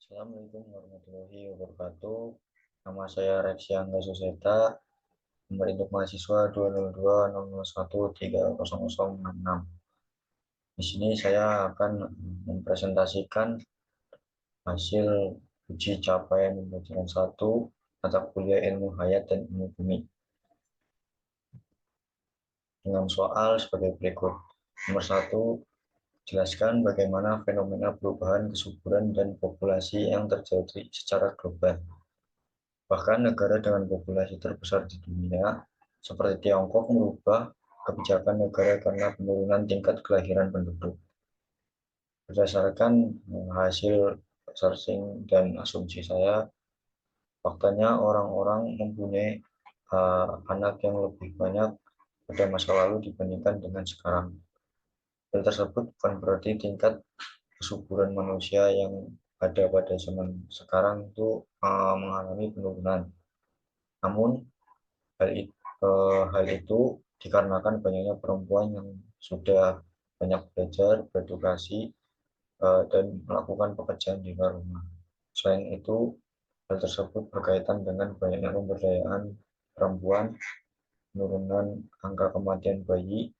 Assalamualaikum warahmatullahi wabarakatuh. Nama saya Reksi Angga Suseta, nomor induk mahasiswa 20200130066. Di sini saya akan mempresentasikan hasil uji capaian pembelajaran 1 mata kuliah ilmu hayat dan ilmu bumi dengan soal sebagai berikut. Nomor 1, jelaskan bagaimana fenomena perubahan kesuburan dan populasi yang terjadi secara global. Bahkan negara dengan populasi terbesar di dunia, seperti Tiongkok, merubah kebijakan negara karena penurunan tingkat kelahiran penduduk. Berdasarkan hasil searching dan asumsi saya, faktanya orang-orang mempunyai anak yang lebih banyak pada masa lalu dibandingkan dengan sekarang. Hal tersebut bukan berarti tingkat kesuburan manusia yang ada pada zaman sekarang itu mengalami penurunan. Namun, hal itu dikarenakan banyaknya perempuan yang sudah banyak belajar, beredukasi, dan melakukan pekerjaan di luar rumah. Selain itu, hal tersebut berkaitan dengan banyaknya pemberdayaan perempuan, penurunan angka kematian bayi,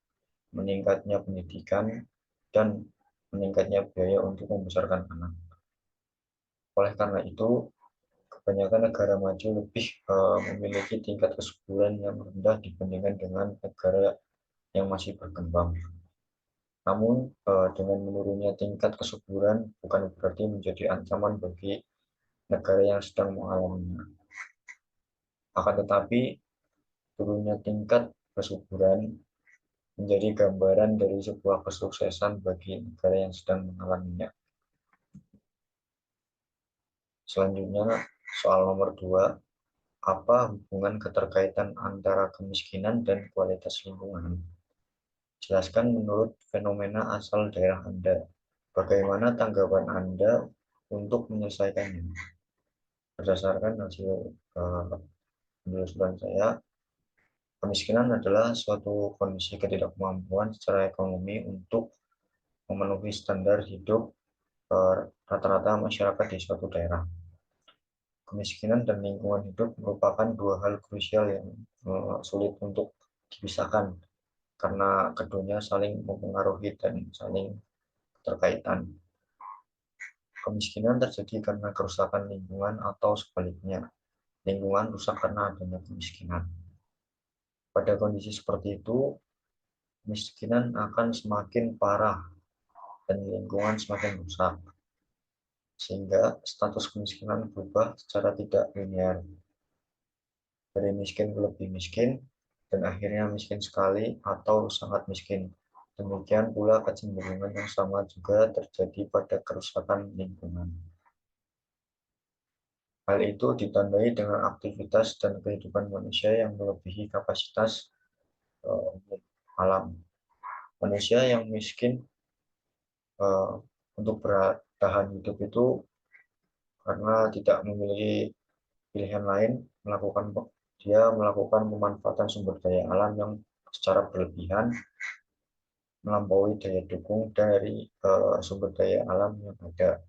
meningkatnya pendidikan, dan meningkatnya biaya untuk membesarkan anak. Oleh karena itu, kebanyakan negara maju lebih memiliki tingkat kesuburan yang rendah dibandingkan dengan negara yang masih berkembang. Namun, dengan menurunnya tingkat kesuburan bukan berarti menjadi ancaman bagi negara yang sedang mengalaminya. Akan tetapi, turunnya tingkat kesuburan menjadi gambaran dari sebuah kesuksesan bagi negara yang sedang mengalaminya. Selanjutnya, soal nomor 2, apa hubungan keterkaitan antara kemiskinan dan kualitas lingkungan? Jelaskan menurut fenomena asal daerah Anda. Bagaimana tanggapan Anda untuk menyelesaikannya? Berdasarkan hasil penelusuran saya, kemiskinan adalah suatu kondisi ketidakmampuan secara ekonomi untuk memenuhi standar hidup rata-rata masyarakat di suatu daerah. Kemiskinan dan lingkungan hidup merupakan dua hal krusial yang sulit untuk dipisahkan karena keduanya saling mempengaruhi dan saling terkaitan. Kemiskinan terjadi karena kerusakan lingkungan atau sebaliknya, lingkungan rusak karena adanya kemiskinan. Pada kondisi seperti itu, kemiskinan akan semakin parah dan lingkungan semakin rusak, sehingga status kemiskinan berubah secara tidak linear, dari miskin ke lebih miskin, dan akhirnya miskin sekali atau sangat miskin. Demikian pula kecenderungan yang sama juga terjadi pada kerusakan lingkungan. Hal itu ditandai dengan aktivitas dan kehidupan manusia yang melebihi kapasitas alam. Manusia yang miskin untuk bertahan hidup itu karena tidak memiliki pilihan lain, dia melakukan pemanfaatan sumber daya alam yang secara berlebihan melampaui daya dukung dari sumber daya alam yang ada.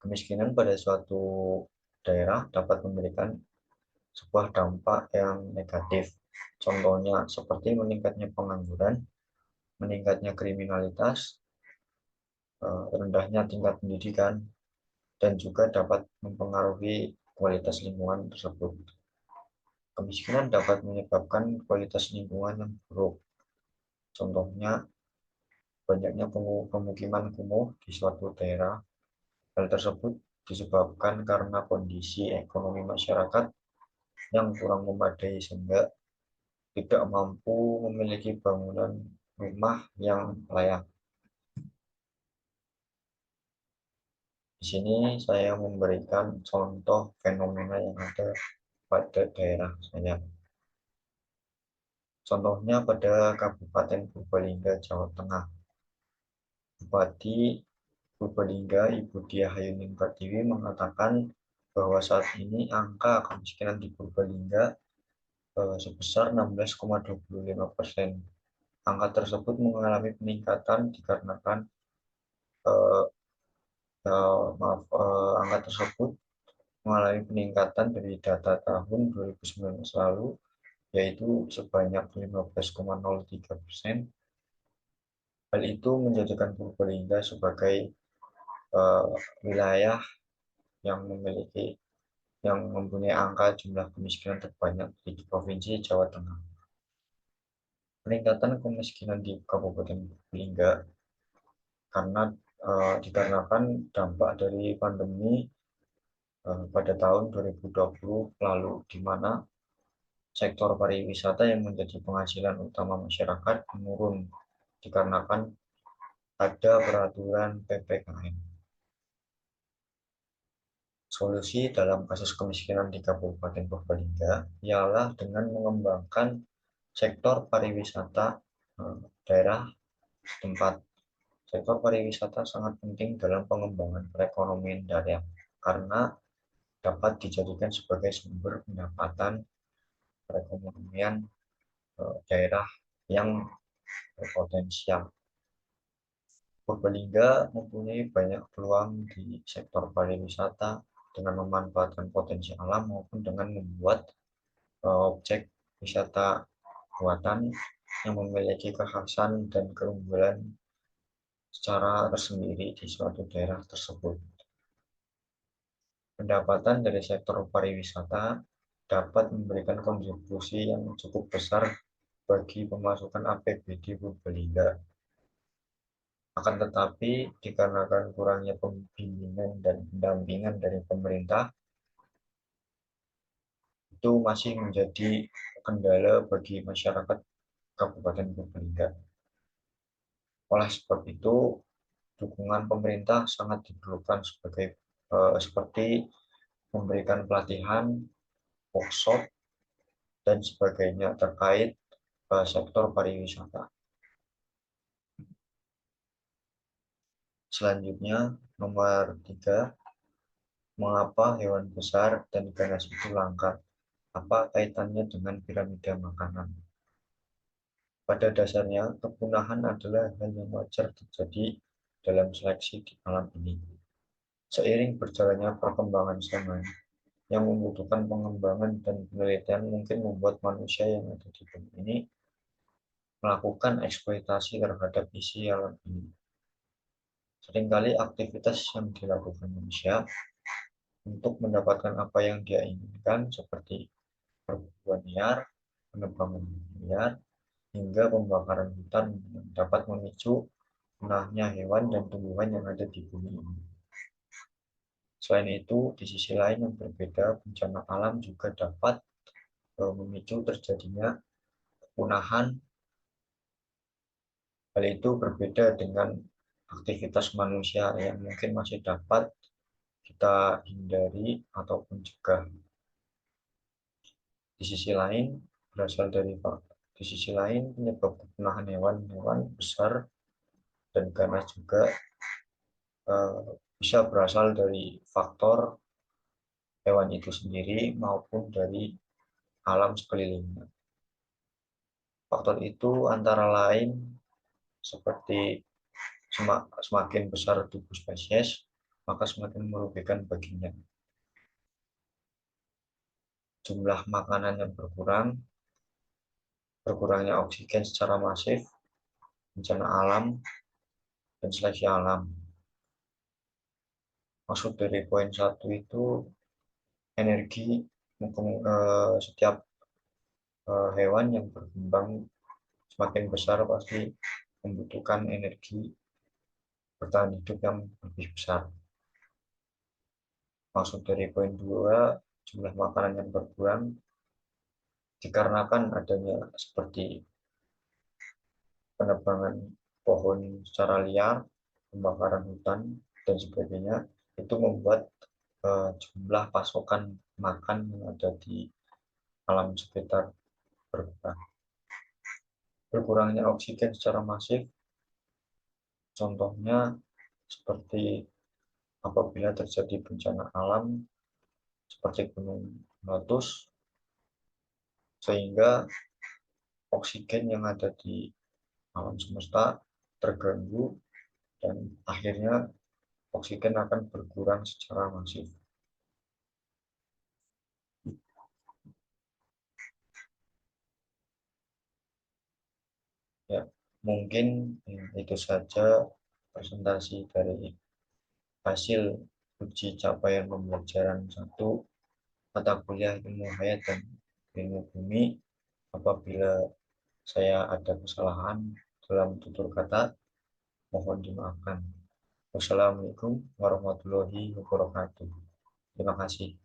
Kemiskinan pada suatu daerah dapat memberikan sebuah dampak yang negatif. Contohnya seperti meningkatnya pengangguran, meningkatnya kriminalitas, rendahnya tingkat pendidikan, dan juga dapat mempengaruhi kualitas lingkungan tersebut. Kemiskinan dapat menyebabkan kualitas lingkungan yang buruk. Contohnya, banyaknya pemukiman kumuh di suatu daerah. Hal tersebut disebabkan karena kondisi ekonomi masyarakat yang kurang memadai sehingga tidak mampu memiliki bangunan rumah yang layak. Di sini saya memberikan contoh fenomena yang ada pada daerah saya. Contohnya pada Kabupaten Purbalingga, Jawa Tengah. Bupati Purbalingga, Ibu Diah Hayuning Pertiwi mengatakan bahwa saat ini angka kemiskinan di Purbalingga sebesar 16,25%. Angka tersebut mengalami peningkatan dikarenakan angka tersebut mengalami peningkatan dari data tahun 2019 lalu, yaitu sebanyak 15,03%. Hal itu menjadikan Purbalingga sebagai uh, wilayah yang mempunyai angka jumlah kemiskinan terbanyak di Provinsi Jawa Tengah. Peningkatan kemiskinan di Kabupaten Purbalingga dikarenakan dampak dari pandemi pada tahun 2020 lalu, di mana sektor pariwisata yang menjadi penghasilan utama masyarakat menurun dikarenakan ada peraturan PPKM. Solusi dalam kasus kemiskinan di Kabupaten Purbalingga ialah dengan mengembangkan sektor pariwisata daerah tempat. Sektor pariwisata sangat penting dalam pengembangan perekonomian daerah karena dapat dijadikan sebagai sumber pendapatan perekonomian daerah yang berpotensial. Purbalingga mempunyai banyak peluang di sektor pariwisata dengan memanfaatkan potensi alam maupun dengan membuat objek wisata buatan yang memiliki kekhasan dan keunggulan secara tersendiri di suatu daerah tersebut. Pendapatan dari sektor pariwisata dapat memberikan kontribusi yang cukup besar bagi pemasukan APBD Purbalingga. Akan tetapi, dikarenakan kurangnya pembimbingan dan pendampingan dari pemerintah, itu masih menjadi kendala bagi masyarakat Kabupaten Purbalingga. Oleh sebab itu, dukungan pemerintah sangat diperlukan seperti memberikan pelatihan, workshop, dan sebagainya terkait sektor pariwisata. Selanjutnya, nomor 3, mengapa hewan besar dan ganas itu langka? Apa kaitannya dengan piramida makanan? Pada dasarnya, kepunahan adalah hal yang wajar terjadi dalam seleksi di alam ini. Seiring berjalannya perkembangan zaman yang membutuhkan pengembangan dan penelitian mungkin membuat manusia yang ada di bumi ini melakukan eksploitasi terhadap isi alam ini. Seringkali aktivitas yang dilakukan manusia untuk mendapatkan apa yang dia inginkan seperti perburuan liar, penebangan liar, hingga pembakaran hutan yang dapat memicu punahnya hewan dan tumbuhan yang ada di bumi ini. Selain itu, di sisi lain yang berbeda, bencana alam juga dapat memicu terjadinya kepunahan. Hal itu berbeda dengan aktivitas manusia yang mungkin masih dapat kita hindari ataupun cegah. Di sisi lain, penyebab kepunahan hewan-hewan besar dan ganas juga bisa berasal dari faktor hewan itu sendiri maupun dari alam sekelilingnya. Faktor itu antara lain seperti semakin besar tubuh spesies, maka semakin merugikan baginya. Jumlah makanan yang berkurang, berkurangnya oksigen secara masif, bencana alam, dan seleksi alam. Maksud dari poin 1 itu energi, setiap hewan yang berkembang semakin besar pasti membutuhkan energi bertahan hidup yang lebih besar. Maksud dari poin 2, jumlah makanan yang berkurang dikarenakan adanya seperti penebangan pohon secara liar, pembakaran hutan, dan sebagainya, itu membuat jumlah pasokan makan yang ada di alam sekitar berkurang. Berkurangnya oksigen secara masif, contohnya seperti apabila terjadi bencana alam seperti gunung meletus, sehingga oksigen yang ada di alam semesta terganggu dan akhirnya oksigen akan berkurang secara masif. Ya, mungkin itu saja presentasi dari hasil uji capaian pembelajaran satu mata kuliah ilmu hayat dan ilmu bumi. Apabila saya ada kesalahan dalam tutur kata, mohon dimaafkan. Wassalamualaikum warahmatullahi wabarakatuh. Terima kasih.